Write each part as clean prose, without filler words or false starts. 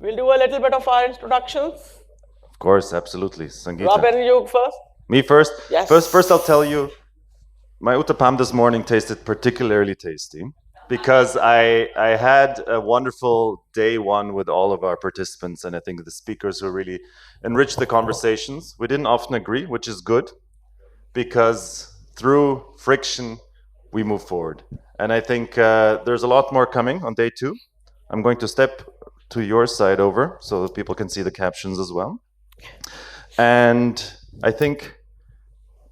We'll do a little bit of our introductions. Of course, absolutely. Sangeeta. Robin, you first. Me first? Yes. First I'll tell you, my uttapam this morning tasted particularly tasty because I had a wonderful day one with all of our participants, and I think the speakers who really enriched the conversations. We didn't often agree, which is good, because through friction, we move forward. And I think there's a lot more coming on day two. I'm going to step to your side over so that people can see the captions as well. And I think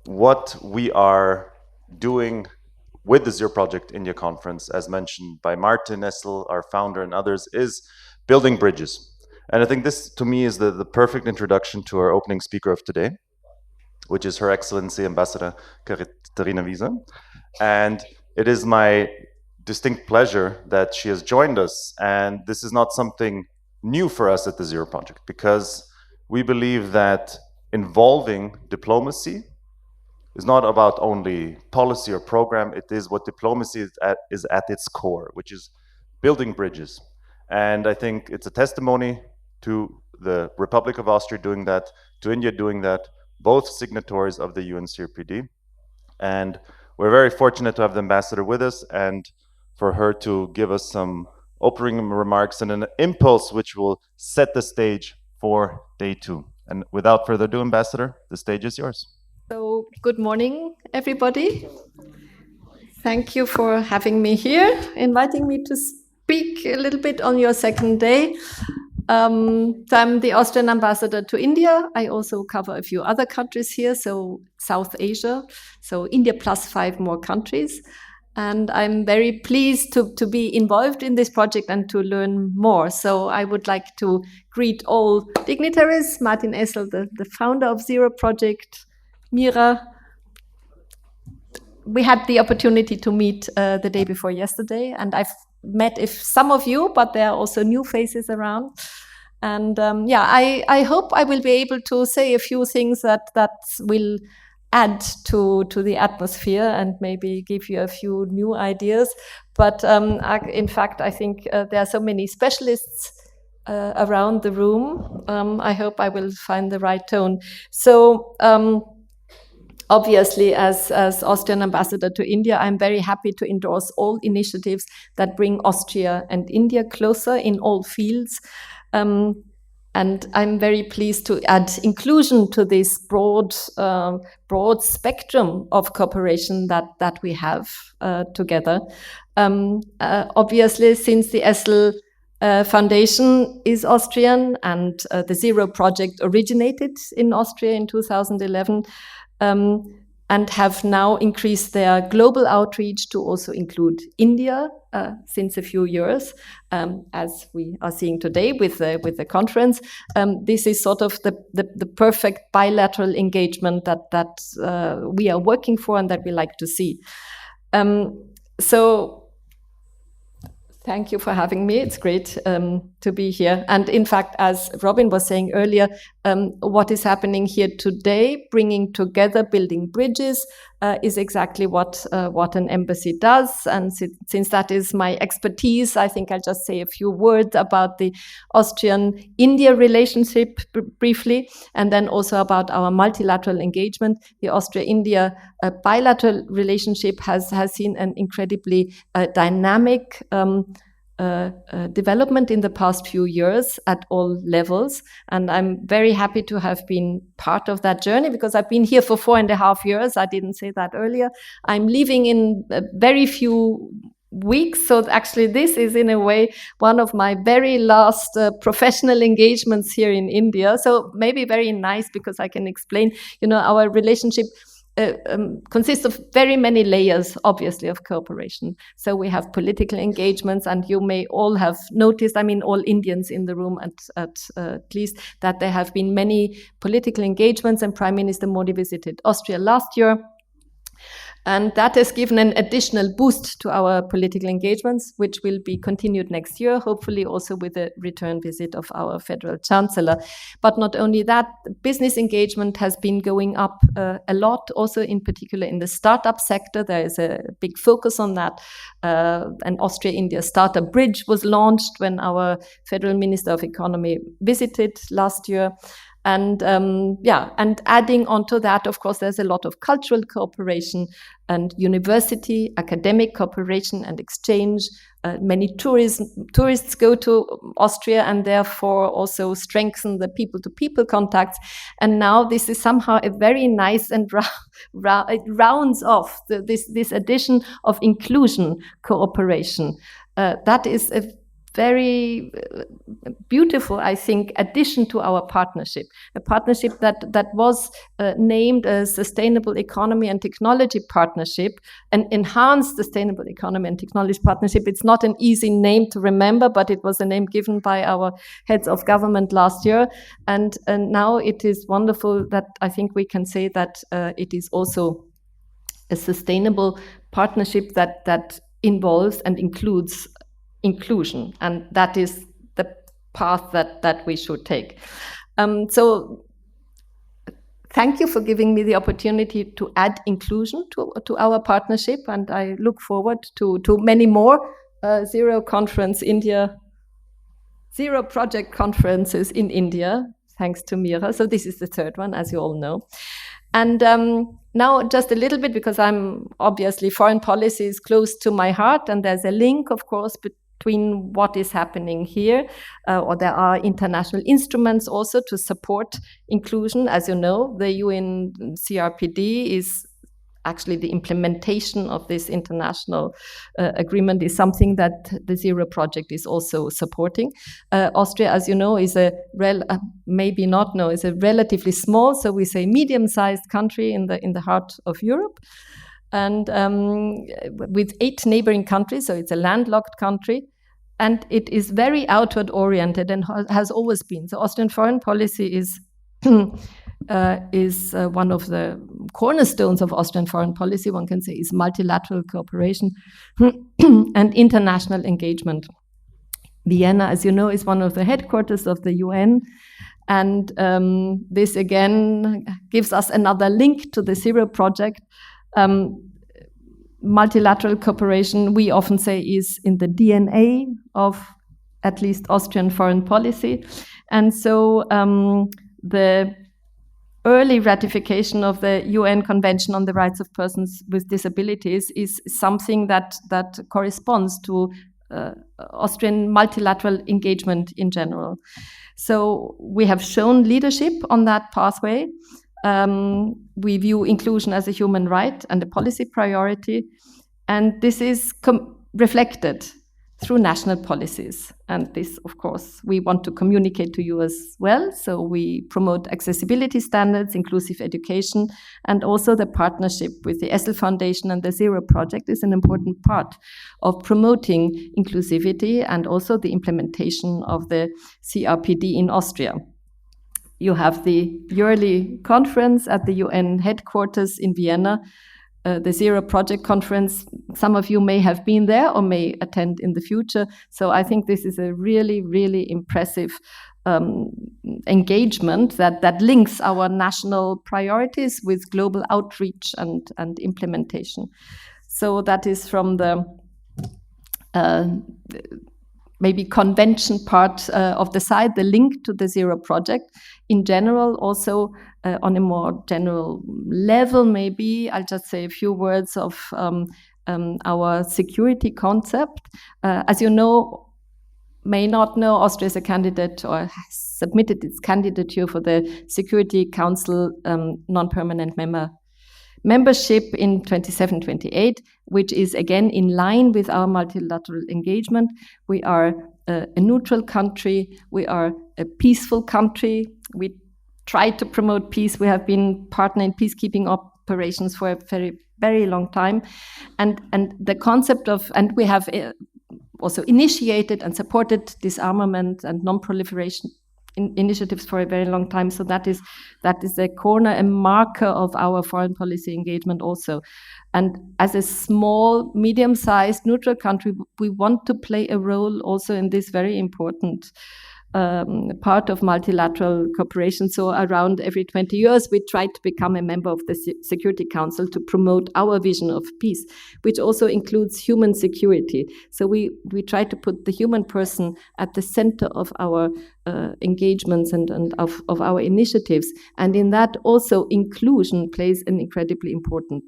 what we are doing with the Zero Project India Conference, as mentioned by Martin Essel, our founder, and others, is building bridges. And I think this, to me, is the perfect introduction to our opening speaker of today, which is Her Excellency Ambassador Katharina. And it is my distinct pleasure that she has joined us. And this is not something new for us at the Zero Project, because we believe that involving diplomacy is not about only policy or program. It is what diplomacy is at its core, which is building bridges. And I think it's a testimony to the Republic of Austria doing that, to India doing that, both signatories of the UN CRPD. And we're very fortunate to have the ambassador with us and for her to give us some opening remarks and an impulse which will set the stage for day two. And without further ado, Ambassador, the stage is yours. So, good morning, everybody. Thank you for having me here, inviting me to speak a little bit on your second day. So I'm the Austrian ambassador to India. I also cover a few other countries here, so South Asia, so India plus 5 more countries. And I'm very pleased to be involved in this project and to learn more. So I would like to greet all dignitaries, Martin Essel, the founder of Zero Project, Mira. We had the opportunity to meet the day before yesterday, and I've met some of you, but there are also new faces around. And I hope I will be able to say a few things that will add to the atmosphere and maybe give you a few new ideas. But in fact, I think there are so many specialists around the room. I hope I will find the right tone. So obviously, as Austrian ambassador to India, I'm very happy to endorse all initiatives that bring Austria and India closer in all fields. And I'm very pleased to add inclusion to this broad spectrum of cooperation that we have together. Obviously, since the Essel Foundation is Austrian and the Zero Project originated in Austria in 2011, and have now increased their global outreach to also include India since a few years, as we are seeing today with the conference. This is sort of the perfect bilateral engagement that we are working for and that we like to see. So thank you for having me. It's great to be here. And in fact, as Robin was saying earlier, what is happening here today, bringing together, building bridges, is exactly what an embassy does. And since that is my expertise, I think I'll just say a few words about the Austrian-India relationship briefly, and then also about our multilateral engagement. The Austria-India bilateral relationship has seen an incredibly dynamic development in the past few years at all levels. And I'm very happy to have been part of that journey because I've been here for 4.5 years. I didn't say that earlier. I'm leaving in very few weeks. So actually this is in a way one of my very last professional engagements here in India. So maybe very nice because I can explain, our relationship consists of very many layers, obviously, of cooperation. So we have political engagements, and you may all have noticed, all Indians in the room at least, that there have been many political engagements, and Prime Minister Modi visited Austria last year. And that has given an additional boost to our political engagements, which will be continued next year, hopefully also with a return visit of our federal chancellor. But not only that, business engagement has been going up a lot, also in particular in the startup sector. There is a big focus on that. An Austria-India startup bridge was launched when our federal minister of economy visited last year. And and adding onto that, of course, there's a lot of cultural cooperation and university, academic cooperation and exchange. Many tourists go to Austria and therefore also strengthen the people-to-people contacts. And now this is somehow a very nice and it rounds off this addition of inclusion cooperation. That is a very beautiful, I think, addition to our partnership. A partnership that was named a Sustainable Economy and Technology Partnership, an enhanced Sustainable Economy and Technology Partnership. It's not an easy name to remember, but it was a name given by our heads of government last year. And now it is wonderful that I think we can say that it is also a sustainable partnership that involves and includes inclusion, and that is the path that we should take. So thank you for giving me the opportunity to add inclusion to our partnership, and I look forward to many more Zero Project conferences in India, thanks to Mira. So this is the third one, as you all know. And now just a little bit, because I'm obviously foreign policy is close to my heart, and there's a link, of course, between what is happening here, or there are international instruments also to support inclusion. As you know, the UN CRPD is actually the implementation of this international agreement is something that the Zero Project is also supporting. Austria, as you know, is a relatively small, so we say medium-sized country in the heart of Europe, and with 8 neighboring countries, so it's a landlocked country, and it is very outward-oriented and has always been. So Austrian foreign policy is one of the cornerstones of Austrian foreign policy, one can say, is multilateral cooperation and international engagement. Vienna, as you know, is one of the headquarters of the UN, and this again gives us another link to the Zero Project. Multilateral cooperation, we often say, is in the DNA of at least Austrian foreign policy, and so the early ratification of the UN Convention on the Rights of Persons with Disabilities is something that corresponds to Austrian multilateral engagement in general. So we have shown leadership on that pathway. We view inclusion as a human right and a policy priority, and this is reflected through national policies. And this, of course, we want to communicate to you as well. So we promote accessibility standards, inclusive education, and also the partnership with the Essel Foundation and the Zero Project is an important part of promoting inclusivity and also the implementation of the CRPD in Austria. You have the yearly conference at the UN headquarters in Vienna, the Zero Project conference. Some of you may have been there or may attend in the future. So I think this is a really, really impressive engagement that links our national priorities with global outreach and implementation. So that is from the maybe convention part of the side, the link to the Zero Project. In general, also on a more general level, maybe I'll just say a few words of our security concept. As you know, may not know, Austria is a candidate or has submitted its candidature for the Security Council non-permanent membership in 27-28, which is again in line with our multilateral engagement. We are a neutral country. We are a peaceful country. We try to promote peace. We have been partner in peacekeeping operations for a very, very long time. And the concept of, and we have also initiated and supported disarmament and non-proliferation initiatives for a very long time. So that is a corner, a marker of our foreign policy engagement also. And as a small, medium-sized, neutral country, we want to play a role also in this very important part of multilateral cooperation. So around every 20 years, we try to become a member of the Security Council to promote our vision of peace, which also includes human security. So we try to put the human person at the center of our engagements and of our initiatives. And in that also inclusion plays an incredibly important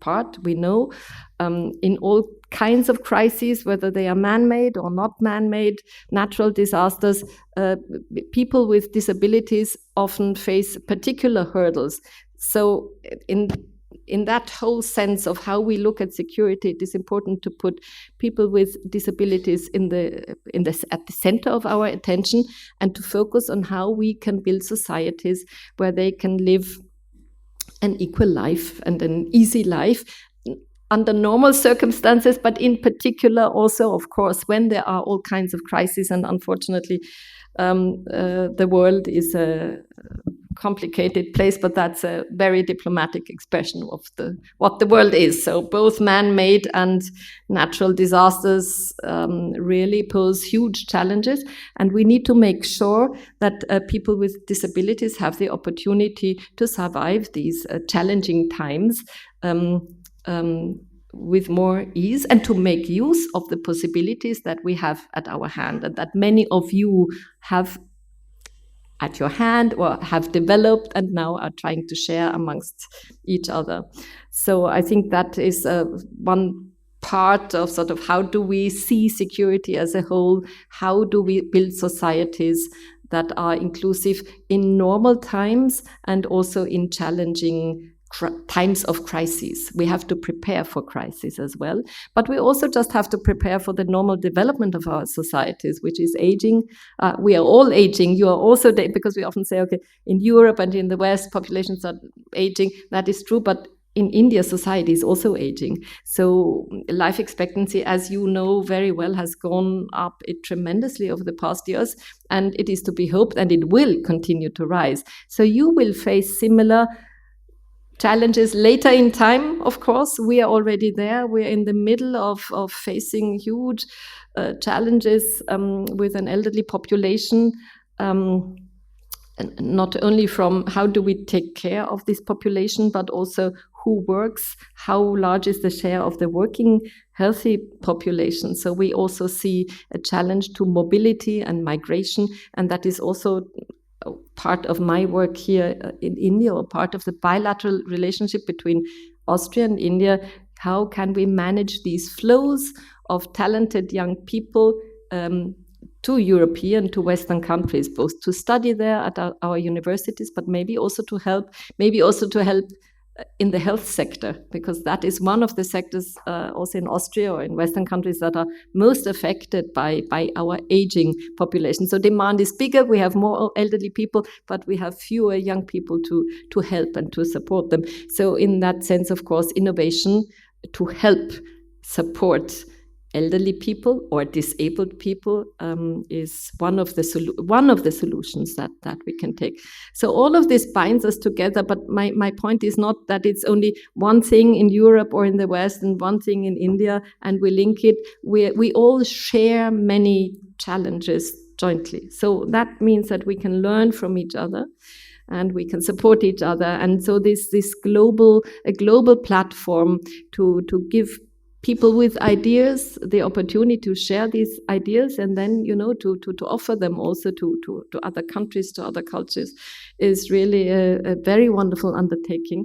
part. We know in all kinds of crises, whether they are man-made or not man-made, natural disasters, people with disabilities often face particular hurdles. So in that whole sense of how we look at security, it is important to put people with disabilities at the center of our attention, and to focus on how we can build societies where they can live an equal life and an easy life under normal circumstances, but in particular also, of course, when there are all kinds of crises. And unfortunately, the world is a complicated place, but that's a very diplomatic expression of what the world is. So both man-made and natural disasters really pose huge challenges, and we need to make sure that people with disabilities have the opportunity to survive these challenging times with more ease, and to make use of the possibilities that we have at our hand, and that many of you have at your hand or have developed and now are trying to share amongst each other. So I think that is one part of sort of how do we see security as a whole, how do we build societies that are inclusive in normal times and also in challenging times of crises. We have to prepare for crises as well, but we also just have to prepare for the normal development of our societies, which is aging. We are all aging. You are also, because we often say, okay, in Europe and in the West, populations are aging. That is true, but in India, society is also aging. So life expectancy, as you know very well, has gone up tremendously over the past years, and it is to be hoped, and it will continue to rise. So you will face similar challenges later in time, of course. We are already there. We're in the middle of facing huge challenges with an elderly population, and not only from how do we take care of this population, but also who works, how large is the share of the working, healthy population. So we also see a challenge to mobility and migration, and that is also part of my work here in India, or part of the bilateral relationship between Austria and India. How can we manage these flows of talented young people to European, to Western countries, both to study there at our universities, but maybe also to help in the health sector, because that is one of the sectors also in Austria or in Western countries that are most affected by our aging population. So demand is bigger, we have more elderly people, but we have fewer young people to help and to support them. So in that sense, of course, innovation to help support elderly people or disabled people is one of the solutions that we can take. So all of this binds us together, but my point is not that it's only one thing in Europe or in the West and one thing in India and we link it. We all share many challenges jointly. So that means that we can learn from each other and we can support each other. And so this global platform to give people with ideas the opportunity to share these ideas, and then to offer them also to other countries, to other cultures, is really a very wonderful undertaking.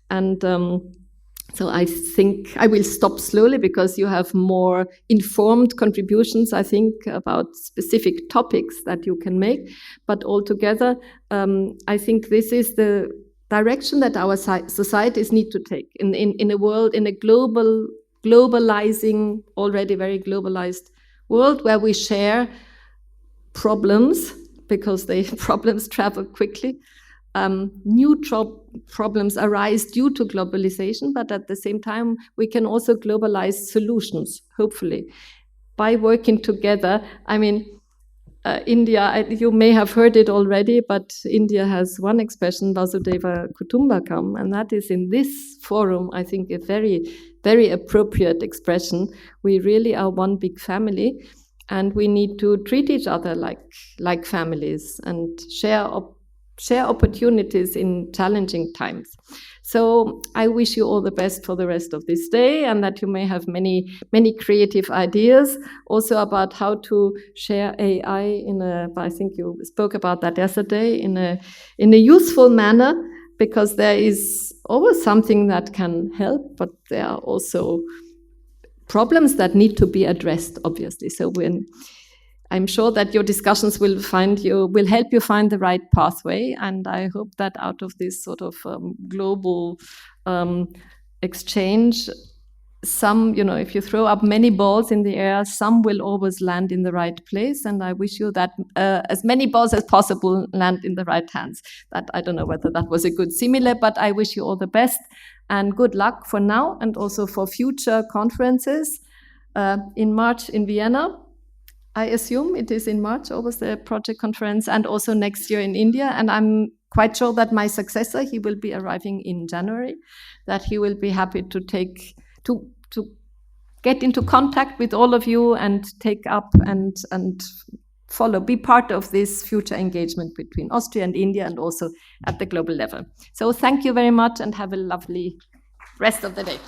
And so I think I will stop slowly because you have more informed contributions, I think, about specific topics that you can make. But altogether, I think this is the direction that our societies need to take in a world, in a globalizing, already very globalized world where we share problems because problems travel quickly. New problems arise due to globalization, but at the same time, we can also globalize solutions, hopefully, by working together. I mean, India, you may have heard it already, but India has one expression, Vasudeva Kutumbakam, and that is in this forum, I think, a very, very appropriate expression. We really are one big family, and we need to treat each other like families and share opportunities in challenging times. So I wish you all the best for the rest of this day, and that you may have many, many creative ideas also about how to share AI I think you spoke about that yesterday, in a useful manner, because there is always something that can help, but there are also problems that need to be addressed, obviously. So I'm sure that your discussions will help you find the right pathway, and I hope that out of this sort of global exchange, some, if you throw up many balls in the air, some will always land in the right place, and I wish you that as many balls as possible land in the right hands. That, I don't know whether that was a good simile, but I wish you all the best and good luck for now and also for future conferences in March in Vienna. I assume it is in March, always the project conference, and also next year in India. And I'm quite sure that my successor, he will be arriving in January, that he will be happy to get into contact with all of you and take up and follow, be part of this future engagement between Austria and India, and also at the global level. So thank you very much and have a lovely rest of the day.